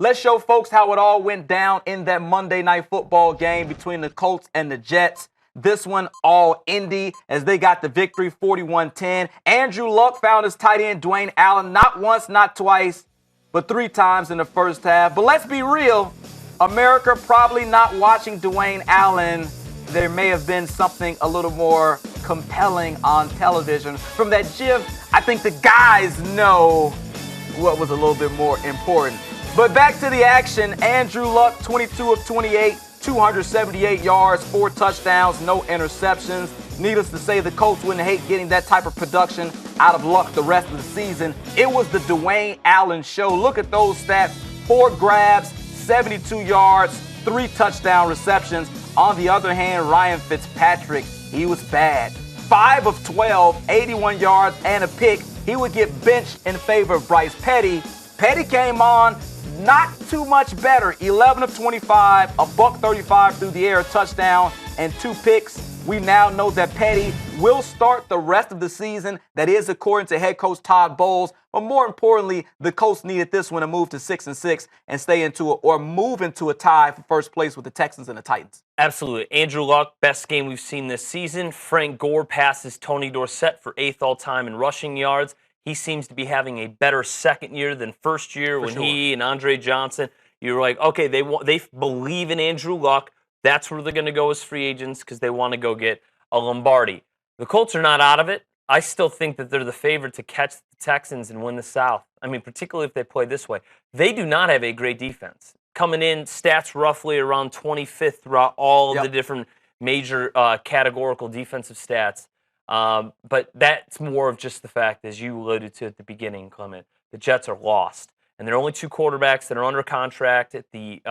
Let's show folks how it all went down in that Monday Night Football game between the Colts and the Jets. This one all Indy as they got the victory 41-10. Andrew Luck found his tight end Dwayne Allen not once, not twice, but 3 times in the first half. But let's be real, America probably not watching Dwayne Allen. There may have been something a little more compelling on television. From that GIF, I think the guys know what was a little bit more important. But back to the action. Andrew Luck, 22 of 28, 278 yards, 4 touchdowns, no interceptions. Needless to say, the Colts wouldn't hate getting that type of production out of Luck the rest of the season. It was the Dwayne Allen show. Look at those stats. 4 grabs, 72 yards, 3 touchdown receptions. On the other hand, Ryan Fitzpatrick, he was bad. 5 of 12, 81 yards and a pick. He would get benched in favor of Bryce Petty. Petty came on, not too much better. 11 of 25, a $135 through the air, touchdown, and 2 picks. We now know that Petty will start the rest of the season. That is according to head coach Todd Bowles. But more importantly, the Colts needed this one to move to 6-6 and stay into or move into a tie for first place with the Texans and the Titans. Absolutely. Andrew Luck, best game we've seen this season. Frank Gore passes Tony Dorsett for 8th all-time in rushing yards. He seems to be having a better second year than first year when he and Andre Johnson, you're like, okay, they believe in Andrew Luck. That's where they're going to go as free agents because they want to go get a Lombardi. The Colts are not out of it. I still think that they're the favorite to catch the Texans and win the South. I mean, particularly if they play this way. They do not have a great defense. Coming in, stats roughly around 25th throughout all of the different major categorical defensive stats. But that's more of just the fact, as you alluded to at the beginning, Clement, the Jets are lost. And there are only 2 quarterbacks that are under contract at the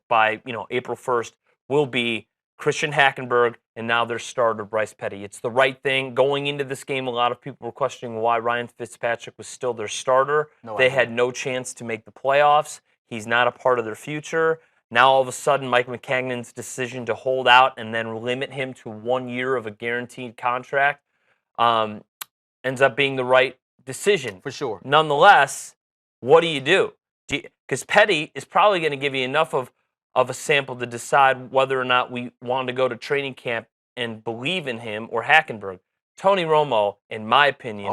by April 1st will be Christian Hackenberg and now their starter, Bryce Petty. It's the right thing. Going into this game, a lot of people were questioning why Ryan Fitzpatrick was still their starter. They had no chance to make the playoffs. He's not a part of their future. Now, all of a sudden, Mike McCagnon's decision to hold out and then limit him to 1 year of a guaranteed contract ends up being the right decision. For sure. Nonetheless, what do you do? Because Petty is probably going to give you enough of a sample to decide whether or not we want to go to training camp and believe in him or Hackenberg. Tony Romo, in my opinion,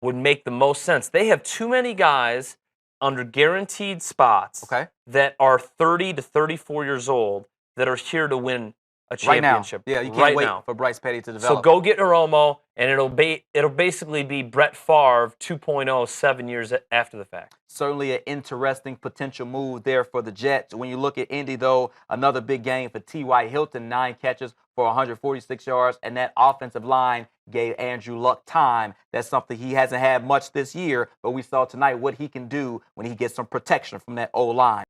would make the most sense. They have too many guys under guaranteed spots that are 30 to 34 years old that are here to win a championship. Right now. Yeah, you can't wait for Bryce Petty to develop. So go get Romo, and it'll basically be Brett Favre 2.0 7 years after the fact. Certainly an interesting potential move there for the Jets. When you look at Indy, though, another big game for T.Y. Hilton, 9 catches for 146 yards, and that offensive line gave Andrew Luck time. That's something he hasn't had much this year, but we saw tonight what he can do when he gets some protection from that O-line.